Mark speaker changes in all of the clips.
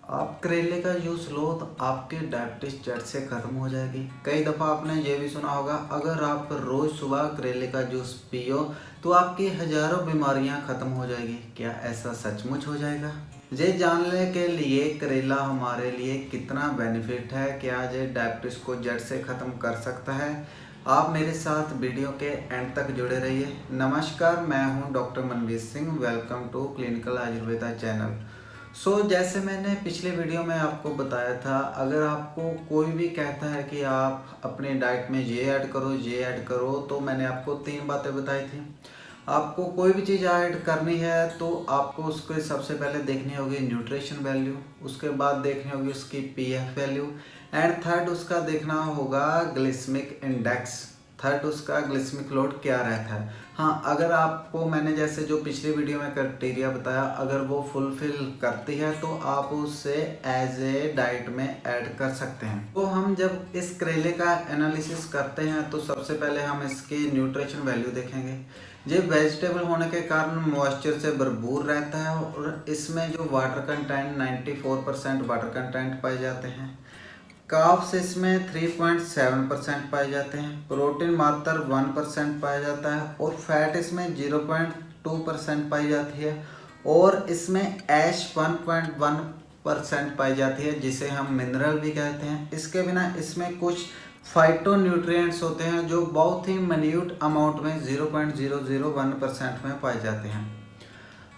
Speaker 1: आप करेले का जूस लो तो आपकी डायबिटीज जड़ से ख़त्म हो जाएगी। कई दफ़ा आपने ये भी सुना होगा, अगर आप रोज़ सुबह करेले का जूस पियो तो आपकी हज़ारों बीमारियां ख़त्म हो जाएगी। क्या ऐसा सचमुच हो जाएगा? ये जानने के लिए करेला हमारे लिए कितना बेनिफिट है, क्या ये डायबिटीज़ को जड़ से ख़त्म कर सकता है, आप मेरे साथ वीडियो के एंड तक जुड़े रहिए। नमस्कार, मैं हूं doctor Manveer Singh. Welcome to clinical Ayurveda channel. जैसे मैंने पिछले वीडियो में आपको बताया था, अगर आपको कोई भी कहता है कि आप अपने डाइट में ये ऐड करो ये ऐड करो, तो मैंने आपको 3 बातें बताई थी। आपको कोई भी चीज़ ऐड करनी है तो आपको उसके सबसे पहले देखनी होगी न्यूट्रिशन वैल्यू, उसके बाद देखनी होगी उसकी पीएफ वैल्यू, एंड थर्ड उसका देखना होगा ग्लिसमिक इंडेक्स। थर्ड उसका ग्लिसमिक लोड क्या रहता है। हाँ, अगर आपको मैंने जैसे जो पिछली वीडियो में क्राइटेरिया बताया, अगर वो फुलफिल करती है तो आप उसे एज ए डाइट में ऐड कर सकते हैं। तो हम जब इस करेले का एनालिसिस करते हैं तो सबसे पहले हम इसकी न्यूट्रिशन वैल्यू देखेंगे। ये वेजिटेबल होने के कारण मॉइस्चर से भरपूर रहता है और इसमें जो वाटर कंटेंट 94% वाटर कंटेंट पाए जाते हैं। कार्ब्स इसमें 3.7% पाए जाते हैं। प्रोटीन मात्र 1% पाया जाता है और फैट इसमें 0.2% पाई जाती है और इसमें ऐश 1.1% पाई जाती है, जिसे हम मिनरल भी कहते हैं। इसके बिना इसमें कुछ फाइटो न्यूट्रिएंट्स होते हैं जो बहुत ही मिन्यूट अमाउंट में 0.001% में पाए जाते हैं।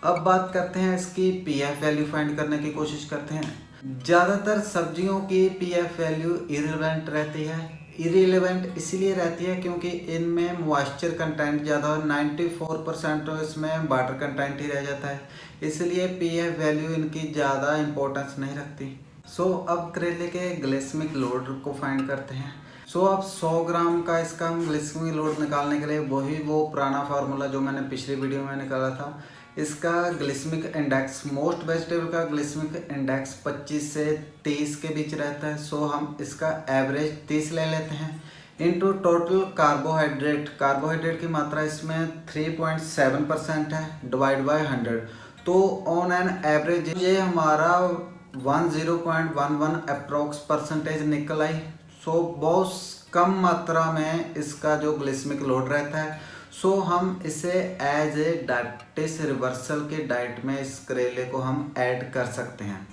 Speaker 1: अब बात करते हैं इसकी पीएफ वैल्यू फाइंड करने की कोशिश करते हैं। ज़्यादातर सब्जियों की पीएफ वैल्यू इररिलेवेंट रहती है। इररिलेवेंट इसीलिए रहती है क्योंकि इनमें मॉइस्चर कंटेंट ज़्यादा है, 94% तो इसमें वाटर कंटेंट ही रह जाता है, इसलिए पीएफ वैल्यू इनकी ज़्यादा इंपॉर्टेंस नहीं रखती। अब करेले के ग्लिसमिक लोड को फाइंड करते हैं। अब 100 ग्राम का इसका हम ग्लिसमिक लोड निकालने के लिए वही वो पुराना फार्मूला जो मैंने पिछली वीडियो में निकाला था। इसका ग्लिसमिक इंडेक्स, मोस्ट वेजिटेबल का ग्लिसमिक इंडेक्स 25 से 30 के बीच रहता है। हम इसका एवरेज 30 ले लेते हैं इनटू टोटल कार्बोहाइड्रेट की मात्रा इसमें 3.7% है, डिवाइड बाय 100। तो ऑन एन एवरेज ये हमारा 10.11 अप्रोक्स परसेंटेज निकल आई। बहुत कम मात्रा में इसका जो ग्लिसमिक लोड रहता है। हम इसे एज ए डायबिटीज रिवर्सल के डाइट में इस करेले को हम ऐड कर सकते हैं।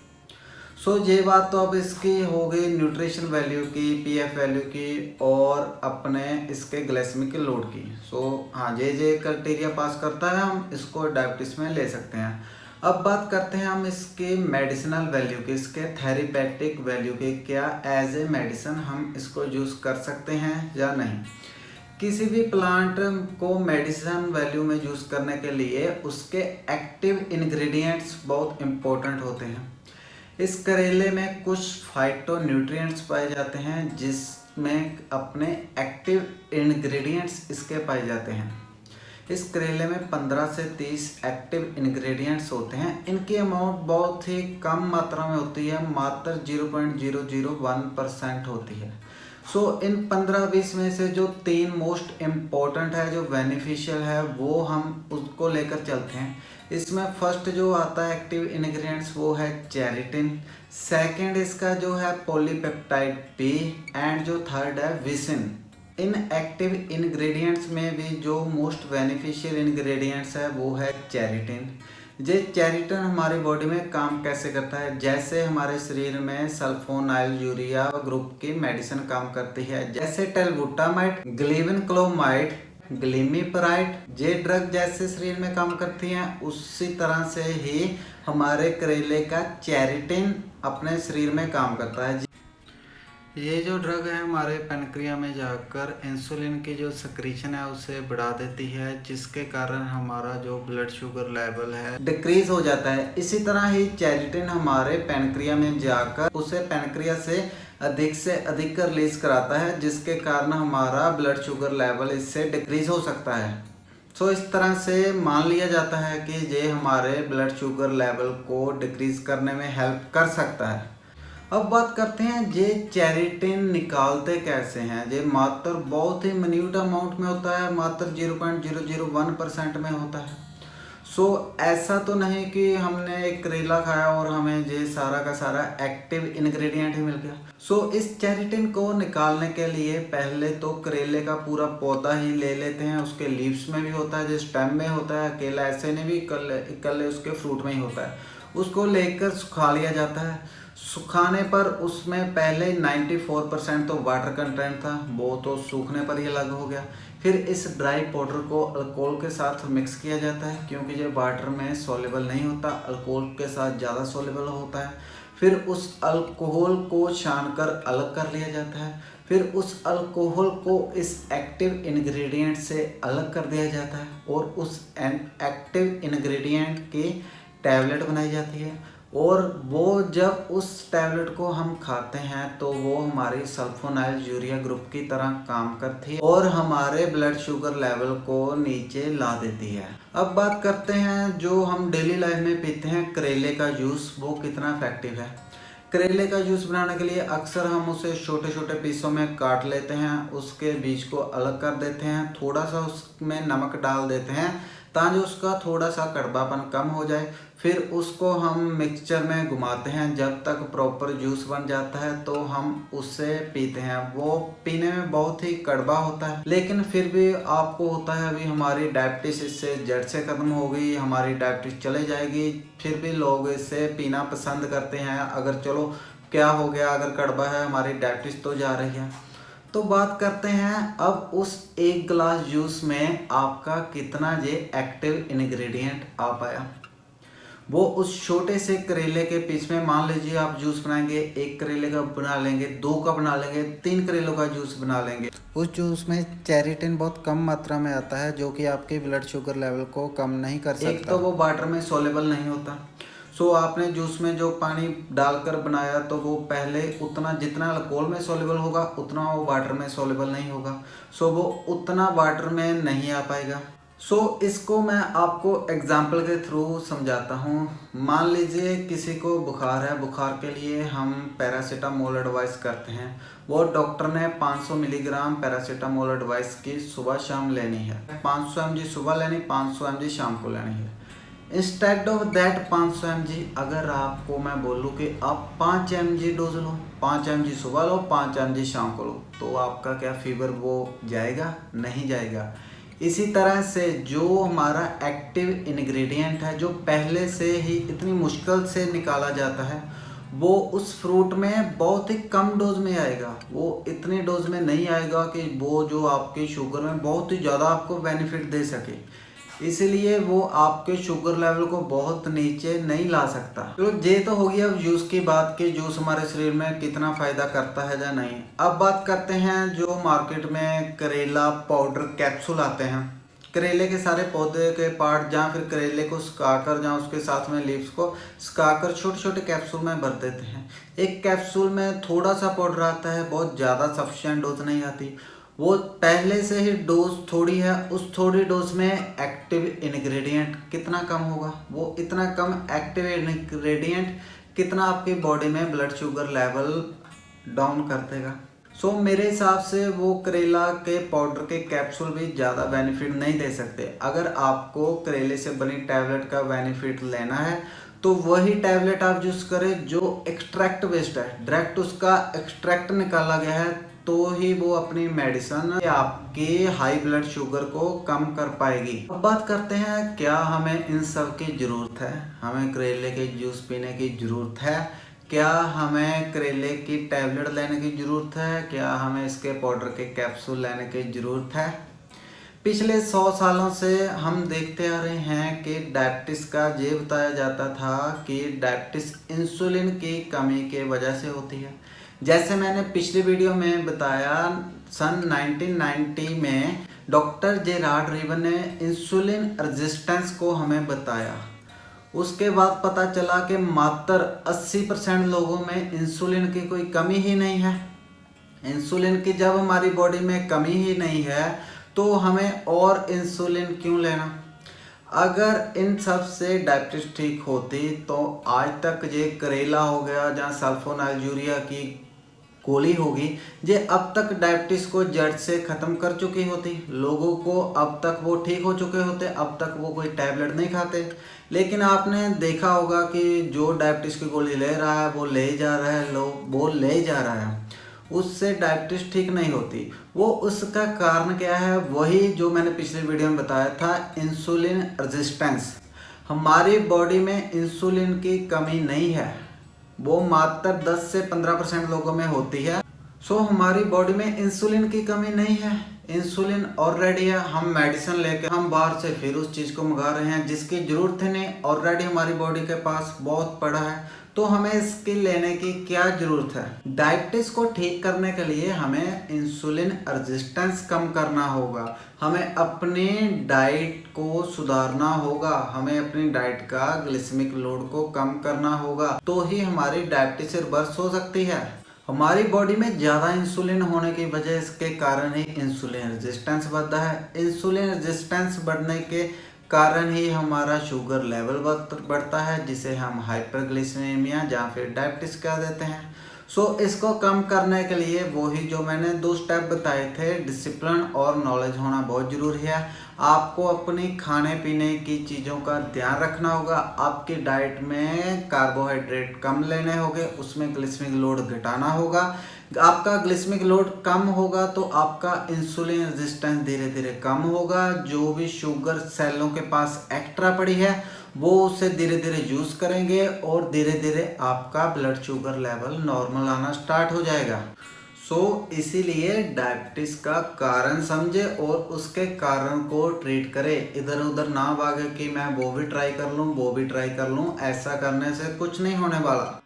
Speaker 1: ये बात तो अब इसकी हो गई न्यूट्रिशन वैल्यू की, पीएफ वैल्यू की और अपने इसके ग्लिसमिक लोड की। हाँ, ये क्राइटेरिया पास करता है, हम इसको डायबिटीज में ले सकते हैं। अब बात करते हैं हम इसके मेडिसिनल वैल्यू की, इसके थेरेपेटिक वैल्यू की। क्या एज ए मेडिसिन हम इसको यूज़ कर सकते हैं या नहीं। किसी भी प्लांट को मेडिसिन वैल्यू में यूज़ करने के लिए उसके एक्टिव इंग्रेडिएंट्स बहुत इम्पोर्टेंट होते हैं। इस करेले में कुछ फाइटो न्यूट्रिएंट्स पाए जाते हैं जिसमें अपने एक्टिव इंग्रेडिएंट्स इसके पाए जाते हैं। इस करेले में 15 से 30 एक्टिव इंग्रेडिएंट्स होते हैं। इनकी अमाउंट बहुत ही कम मात्रा में होती है, मात्र 0.001% होती है। इन 15-20 में से जो 3 मोस्ट इम्पोर्टेंट है, जो बेनिफिशियल है, वो हम उसको लेकर चलते हैं। इसमें फर्स्ट जो आता है एक्टिव इंग्रेडिएंट्स वो है चेरिटिन, सेकंड इसका जो है पॉलीपेप्टाइड बी, एंड जो थर्ड है विसिन। इन एक्टिव इंग्रेडिएंट्स में भी जो मोस्ट बेनिफिशियल इंग्रेडिएंट्स है वो है चेरिटिन। ये चेरिटिन हमारी बॉडी में काम कैसे करता है, जैसे हमारे शरीर में सल्फोनाइल यूरिया ग्रुप की मेडिसिन काम करती है, जैसे टेलबुटामाइड, ग्लिविनक्लोमाइड, ग्लिमिपराइड, ये ड्रग जैसे शरीर में काम करती हैं, उसी तरह से ही हमारे करेले का चेरिटिन अपने शरीर में काम करता है। ये जो ड्रग है हमारे पैनक्रिया में जाकर इंसुलिन की जो सक्रीशन है उसे बढ़ा देती है, जिसके कारण हमारा जो ब्लड शुगर लेवल है डिक्रीज हो जाता है। इसी तरह ही चेरिटिन हमारे पैनक्रिया में जाकर उसे पैनक्रिया से अधिक रिलीज कराता है, जिसके कारण हमारा ब्लड शुगर लेवल इससे डिक्रीज हो सकता है। इस तरह से मान लिया जाता है कि ये हमारे ब्लड शुगर लेवल को डिक्रीज करने में हेल्प कर सकता है। अब बात करते हैं ये चेरिटिन निकालते कैसे हैं। ये मात्र बहुत ही मिन्यूट अमाउंट में होता है, मात्र 0.001% में होता है। ऐसा तो नहीं कि हमने एक करेला खाया और हमें ये सारा का सारा एक्टिव इंग्रेडिएंट ही मिल गया। इस चेरेटिन को निकालने के लिए पहले तो करेले का पूरा पौधा ही ले लेते हैं। उसके लीव्स में भी होता है, जो स्टेम में होता है, अकेला ऐसे नहीं भी इकल्ले उसके फ्रूट में ही होता है। उसको लेकर सुखा लिया जाता है। सुखाने पर उसमें पहले 94% तो वाटर कंटेंट था, वो तो सूखने पर ही अलग हो गया। फिर इस ड्राई पाउडर को अल्कोहल के साथ मिक्स किया जाता है, क्योंकि ये वाटर में सॉल्युबल नहीं होता, अल्कोहल के साथ ज़्यादा सॉल्युबल होता है। फिर उस अल्कोहल को छानकर अलग कर लिया जाता है। फिर उस अल्कोहल को इस एक्टिव इंग्रेडिएंट से अलग कर दिया जाता है और उस एक्टिव इंग्रेडिएंट की टैबलेट बनाई जाती है। और वो जब उस टैबलेट को हम खाते हैं तो वो हमारी सल्फोनाइल यूरिया ग्रुप की तरह काम करती है और हमारे ब्लड शुगर लेवल को नीचे ला देती है। अब बात करते हैं जो हम डेली लाइफ में पीते हैं करेले का जूस, वो कितना इफेक्टिव है। करेले का जूस बनाने के लिए अक्सर हम उसे छोटे छोटे पीसों में काट लेते हैं, उसके बीज को अलग कर देते हैं, थोड़ा सा उसमें नमक डाल देते हैं ताकि उसका थोड़ा सा कड़वापन कम हो जाए। फिर उसको हम मिक्सचर में घुमाते हैं जब तक प्रॉपर जूस बन जाता है, तो हम उससे पीते हैं। वो पीने में बहुत ही कड़वा होता है, लेकिन फिर भी आपको होता है अभी हमारी डायबिटीज इससे जड़ से ख़त्म हो गई, हमारी डायबिटीज चले जाएगी, फिर भी लोग इसे पीना पसंद करते हैं। अगर चलो क्या हो गया, अगर कड़वा है हमारी डायबिटीज तो जा रही है। तो बात करते हैं अब उस एक गिलास जूस में आपका कितना ये एक्टिव इंग्रेडिएंट आ पाया। वो उस छोटे से करेले के पीस में, मान लीजिए आप जूस बनाएंगे, एक करेले का बना लेंगे, 2 का बना लेंगे, 3 करेलों का जूस बना लेंगे। उस जूस में चेरेटिन बहुत कम मात्रा में आता है, जो कि आपके ब्लड शुगर लेवल को कम नहीं कर सकता। एक तो वो वाटर में सोलेबल नहीं होता। आपने जूस में जो पानी डालकर बनाया तो वो पहले उतना जितना अल्कोहल में सोलेबल होगा उतना वो वाटर में सोलेबल नहीं होगा। वो उतना वाटर में नहीं आ पाएगा। इसको मैं आपको एग्जाम्पल के थ्रू समझाता हूँ। मान लीजिए किसी को बुखार है, बुखार के लिए हम पैरासीटामोल एडवाइस करते हैं। वो डॉक्टर ने 500 मिलीग्राम पैरासीटामोल एडवाइस की सुबह शाम लेनी है। 500 mg सुबह लेनी, 500 mg शाम को लेनी है। इंस्टेड ऑफ दैट 500 mg अगर आपको मैं बोलूँ कि आप 5 mg डोज लो, 5 mg सुबह लो, 5 mg शाम को लो, तो आपका क्या फीवर वो जाएगा? नहीं जाएगा। इसी तरह से जो हमारा एक्टिव इंग्रेडिएंट है, जो पहले से ही इतनी मुश्किल से निकाला जाता है, वो उस फ्रूट में बहुत ही कम डोज में आएगा। वो इतनी डोज में नहीं आएगा कि वो जो आपके शुगर में बहुत ही ज़्यादा आपको बेनिफिट दे सके, इसलिए वो आपके शुगर लेवल को बहुत नीचे नहीं ला सकता। तो ये तो हो गया जूस की बात कि जूस हमारे शरीर में कितना फ़ायदा करता है या नहीं। अब बात करते हैं जो मार्केट में करेला पाउडर कैप्सूल आते हैं। करेले के सारे पौधे के पार्ट जहाँ फिर करेले को सुखाकर, जहाँ उसके साथ में लीव्स को सुखाकर छोटे छोटे कैप्सूल में भर देते हैं। एक कैप्सूल में थोड़ा सा पाउडर आता है, बहुत ज़्यादा सफिशिएंट डोज नहीं आती। वो पहले से ही डोज थोड़ी है, उस थोड़ी डोज में एक्टिव इंग्रेडिएंट कितना कम होगा, वो इतना कम एक्टिव इंग्रेडिएंट कितना आपकी बॉडी में ब्लड शुगर लेवल डाउन कर देगा। मेरे हिसाब से वो करेला के पाउडर के कैप्सूल भी ज़्यादा बेनिफिट नहीं दे सकते। अगर आपको करेले से बनी टैबलेट का बेनिफिट लेना है तो वही टैबलेट आप यूज़ करें जो एक्सट्रैक्ट बेस्ड है, डायरेक्ट उसका एक्सट्रैक्ट निकाला गया है, तो ही वो अपनी मेडिसिन आपके हाई ब्लड शुगर को कम कर पाएगी। अब बात करते हैं क्या हमें इन सब की ज़रूरत है। हमें करेले के जूस पीने की ज़रूरत है? क्या हमें करेले की टैबलेट लेने की ज़रूरत है? क्या हमें इसके पाउडर के कैप्सूल लेने की ज़रूरत है? पिछले 100 सालों से हम देखते आ रहे हैं कि डायबिटीज़ का ये बताया जाता था कि डायबिटीज़ इंसुलिन की कमी के वजह से होती है। जैसे मैंने पिछली वीडियो में बताया, सन 1990 में डॉक्टर जेरार्ड रिवन ने इंसुलिन रेजिस्टेंस को हमें बताया। उसके बाद पता चला कि मात्र 80% लोगों में इंसुलिन की कोई कमी ही नहीं है। इंसुलिन की जब हमारी बॉडी में कमी ही नहीं है तो हमें और इंसुलिन क्यों लेना। अगर इन सब से डायबिटीज ठीक होती तो आज तक ये करेला हो गया, जहाँ सल्फोनाइल यूरिया की गोली होगी जे अब तक डायबिटीज को जड़ से खत्म कर चुकी होती। लोगों को अब तक वो ठीक हो चुके होते, अब तक वो कोई टैबलेट नहीं खाते। लेकिन आपने देखा होगा कि जो डायबिटीज की गोली ले रहा है वो ले जा रहा है, वो ले जा रहा है, उससे डायबिटीज ठीक नहीं होती। वो उसका कारण क्या है? वही जो मैंने पिछले वीडियो में बताया था, इंसुलिन रेजिस्टेंस। हमारी बॉडी में इंसुलिन की कमी नहीं है, वो मात्र 10 से 15% लोगों में होती है। सो हमारी बॉडी में इंसुलिन की कमी नहीं है, इंसुलिन ऑलरेडी है। हम मेडिसिन लेके हम बाहर से फिर उस चीज़ को मंगा रहे हैं जिसकी ज़रूरत ही नहीं, ऑलरेडी हमारी बॉडी के पास बहुत पड़ा है, तो हमें इसकी लेने की क्या ज़रूरत है। डायबिटीज़ को ठीक करने के लिए हमें इंसुलिन रेजिस्टेंस कम करना होगा, हमें अपनी डाइट को सुधारना होगा, हमें अपनी डाइट का ग्लिसेमिक लोड को कम करना होगा, तो ही हमारी डायबिटीज़ रिवर्स हो सकती है। हमारी बॉडी में ज़्यादा इंसुलिन होने की वजह इसके कारण ही इंसुलिन रेजिस्टेंस बढ़ता है। इंसुलिन रेजिस्टेंस बढ़ने के कारण ही हमारा शुगर लेवल बढ़ता है, जिसे हम हाइपरग्लिसेमिया या फिर डायबिटीज कह देते हैं। सो इसको कम करने के लिए वही जो मैंने 2 स्टेप बताए थे, डिसिप्लिन और नॉलेज होना बहुत ज़रूरी है। आपको अपनी खाने पीने की चीज़ों का ध्यान रखना होगा, आपकी डाइट में कार्बोहाइड्रेट कम लेने होंगे, उसमें ग्लिसेमिक लोड घटाना होगा। आपका ग्लिसेमिक लोड कम होगा तो आपका इंसुलिन रेजिस्टेंस धीरे धीरे कम होगा। जो भी शुगर सेलों के पास एक्स्ट्रा पड़ी है वो उसे धीरे धीरे यूज़ करेंगे और धीरे धीरे आपका ब्लड शुगर लेवल नॉर्मल आना स्टार्ट हो जाएगा। इसीलिए डायबिटीज़ का कारण समझे और उसके कारण को ट्रीट करे। इधर उधर ना भागे कि मैं वो भी ट्राई कर लूँ, वो भी ट्राई कर लूँ। ऐसा करने से कुछ नहीं होने वाला।